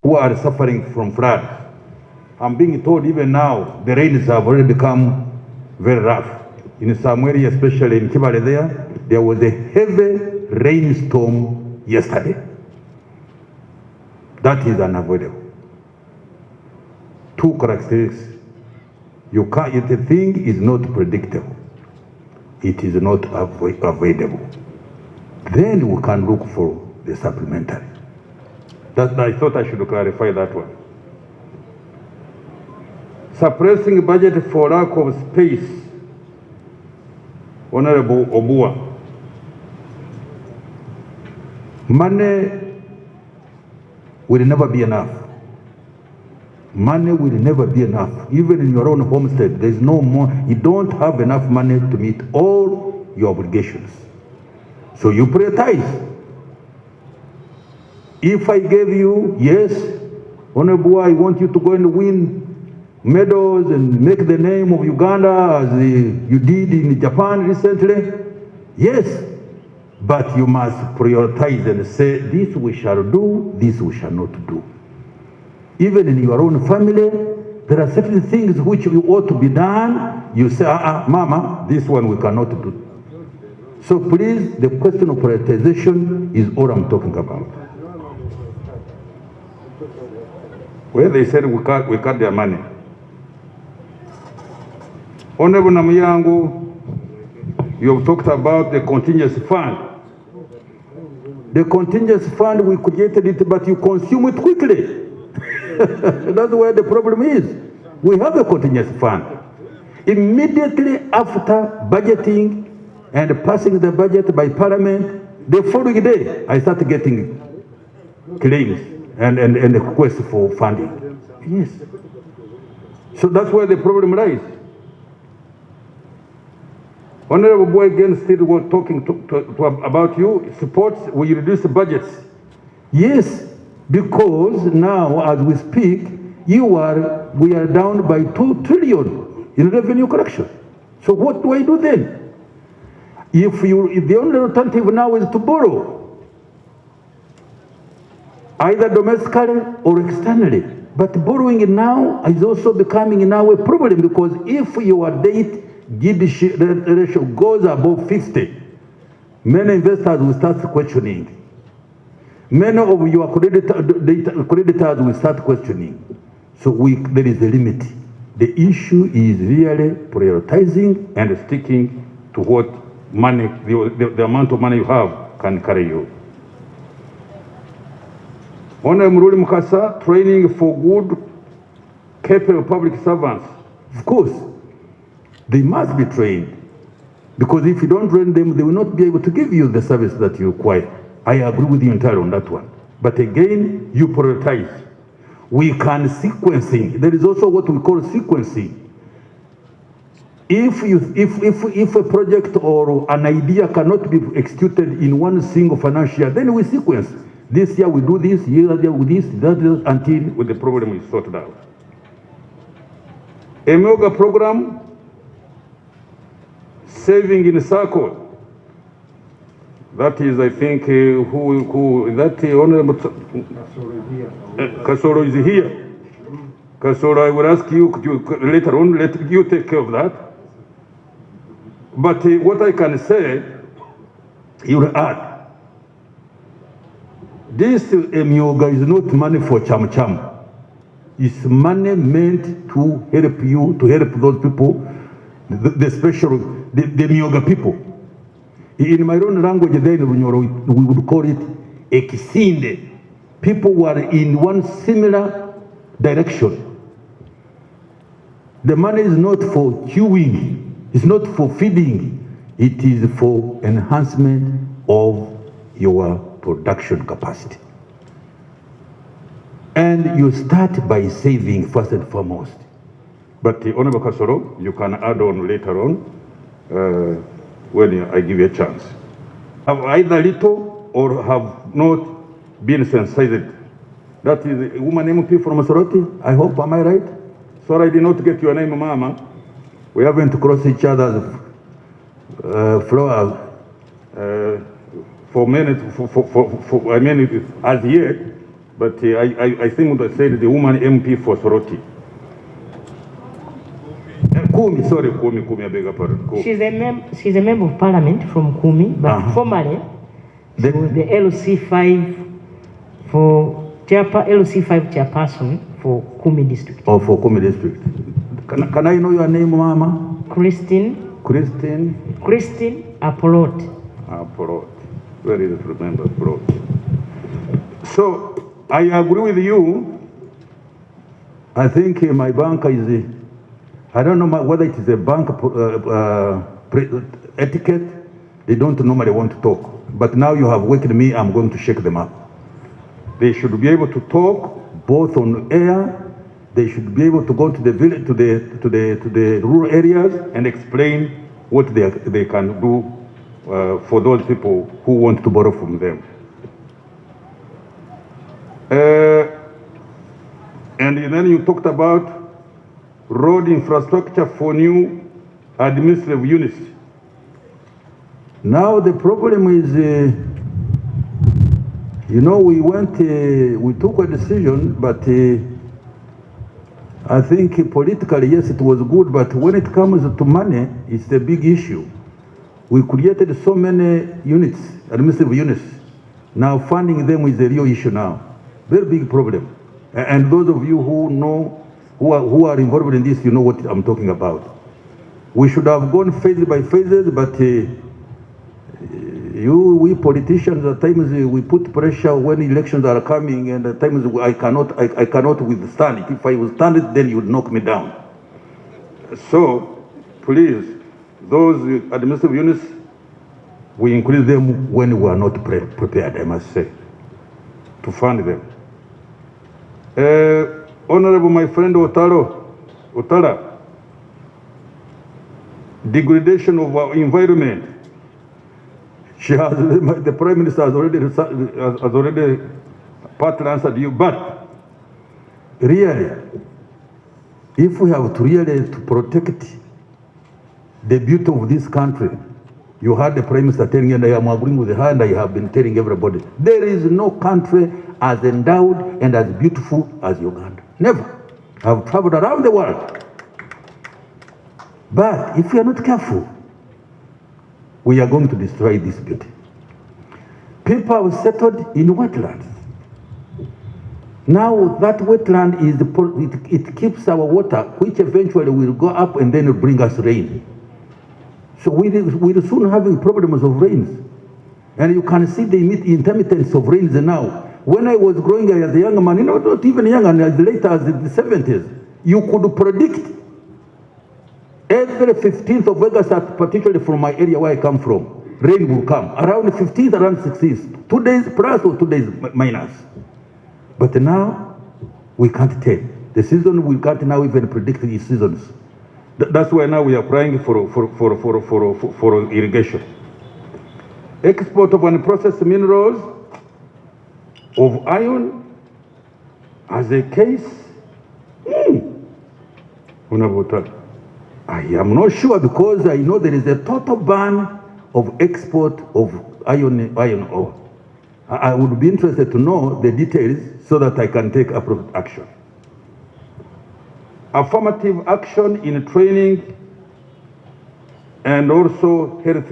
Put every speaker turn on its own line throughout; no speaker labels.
who are suffering from flood. I'm being told even now the rains have already become very rough. In some areas, especially in Kibale there was a heavy rainstorm yesterday. That is unavoidable. Two characteristics. You can't, if the thing is not predictable, it is not avoidable. Then we can look for the supplementary. I thought I should clarify that one. Suppressing budget for lack of space. Honorable Obua. Money will never be enough. Money will never be enough. Even in your own homestead, there's no more. You don't have enough money to meet all your obligations. So you prioritize. If I gave you, yes, Honorable, I want you to go and win medals and make the name of Uganda as you did in Japan recently, yes, but you must prioritize and say, this we shall do, this we shall not do. Even in your own family, there are certain things which you ought to be done. You say, Mama, this one we cannot do. So please, the question of prioritization is all I'm talking about. Where they said we cut their money. Honorable Namayangu, you have talked about the contingency fund. The contingency fund, we created it, but you consume it quickly. That's where the problem is. We have a contingency fund. Immediately after budgeting and passing the budget by Parliament, the following day, I started getting claims and requests for funding. Yes. So that's where the problem lies. Honorable Boy again still was talking about you, supports, will you reduce the budgets? Yes, because now as we speak, we are down by 2 trillion in revenue collection. So what do I do then? If the only alternative now is to borrow, either domestically or externally. But borrowing now is also becoming now a problem, because if your debt ratio goes above 50, many investors will start questioning. Many of your creditors will start questioning. So there is a limit. The issue is really prioritizing and sticking to what money, the amount of money you have can carry you. Honorable Muruli Mukasa, training for good, capable public servants. Of course, they must be trained, because if you don't train them, they will not be able to give you the service that you require. I agree with you entirely on that one. But again, you prioritize. We can sequencing. There is also what we call sequencing. If a project or an idea cannot be executed in one single financial year, then we sequence. This year we do this, year we do this, that, until the problem is sorted out. A mega program, saving in a circle. That is, I think, Honorable Kasoro is here. Kasoro, I will ask you, could you later on, let you take care of that. But what I can say, you will add, this Myoga is not money for cham-cham. It's money meant to help you, to help those people, the Myoga people. In my own language, then we would call it ekisinde. People who are in one similar direction. The money is not for queuing, it's not for feeding, it is for enhancement of your production capacity. And you start by saving first and foremost. But Honorable Kasoro, you can add on later on when I give you a chance. Have either little or have not been sensitized. That is a woman MP from Masoroti, I hope, am I right? Sorry I did not get your name, Mama. We haven't crossed each other's floor for minutes, as yet. But I think I said the woman MP for Soroti. Kumi, sorry, Kumi, I beg your pardon.
She's a member of parliament from Kumi, but formerly she was the LC5 chairperson for Kumi district.
Oh, for Kumi district. Can I know your name, Mama?
Christine Apolot.
Apolot. Very easy to remember, Apolot. So, I agree with you. I think my bank is, I don't know whether it is a bank etiquette. They don't normally want to talk. But now you have waked me, I'm going to shake them up. They should be able to talk both on air. They should be able to go to the village, to the rural areas and explain what they can do for those people who want to borrow from them. And then you talked about road infrastructure for new administrative units. Now the problem is, we took a decision, but I think politically, yes, it was good, but when it comes to money, it's a big issue. We created so many units, administrative units. Now funding them is a real issue now. Very big problem. And those of you who know, who are involved in this, you know what I'm talking about. We should have gone phase by phases, but we politicians, at times we put pressure when elections are coming, and at times I cannot withstand it. If I withstand it, then you would knock me down. So, please, those administrative units, we increase them when we are not prepared, I must say, to fund them. Honorable my friend Otara, degradation of our environment. The Prime Minister has already partly answered you, but really, if we have to really to protect the beauty of this country, you heard the Prime Minister telling you, and I am agreeing with her, and I have been telling everybody, there is no country as endowed and as beautiful as Uganda. Never. I've traveled around the world. But if we are not careful, we are going to destroy this beauty. People have settled in wetlands. Now that wetland it keeps our water, which eventually will go up and then bring us rain. So we're soon having problems of rains. And you can see the intermittence of rains now. When I was growing as a young man, not even young, and as late as the 70s, you could predict every 15th of August, particularly from my area where I come from, rain will come. Around 15th, around 16th, 2 days plus or 2 days minus. But now, we can't tell. The season, we can't now even predict the seasons. That's why now we are applying for irrigation. Export of unprocessed minerals, of iron, as a case, I am not sure, because I know there is a total ban of export of iron ore. I would be interested to know the details so that I can take appropriate action. Affirmative action in training and also health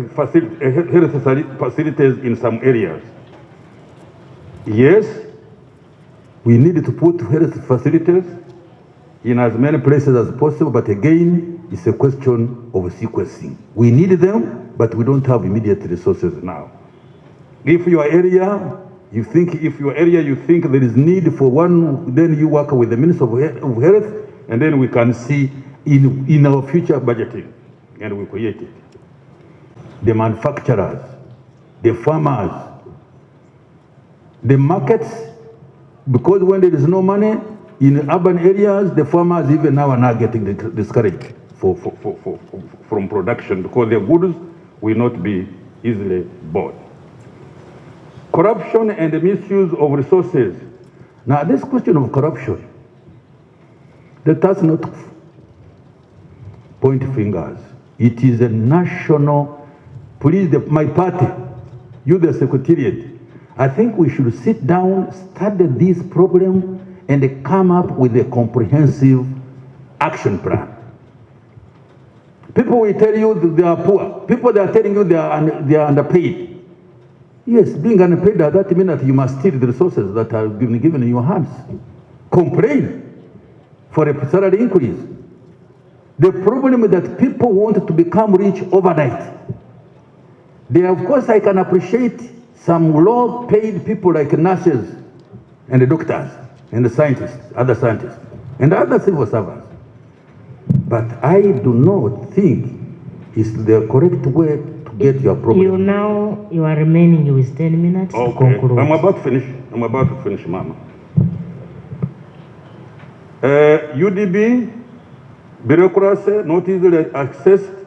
facilities in some areas. Yes, we need to put health facilities in as many places as possible, but again, it's a question of sequencing. We need them, but we don't have immediate resources now. If your area, you think there is need for one, then you work with the Minister of Health, and then we can see in our future budgeting, and we create it. The manufacturers, the farmers, the markets, because when there is no money in urban areas, the farmers even now are not getting discouraged from production, because their goods will not be easily bought. Corruption and the misuse of resources. Now, this question of corruption, let us not point fingers. It is a national, please, my party, you the Secretariat, I think we should sit down, study this problem, and come up with a comprehensive action plan. People will tell you that they are poor. People that are telling you they are underpaid. Yes, being underpaid does that mean that you must steal the resources that are given in your hands. Complain for a salary increase. The problem is that people want to become rich overnight. Of course, I can appreciate some low-paid people like nurses and the doctors and the scientists, other scientists, and other civil servants. But I do not think it's the correct way to get your problem.
You are remaining with 10 minutes to conclude.
I'm about to finish, Mama. UDB, bureaucracy, not easily accessed,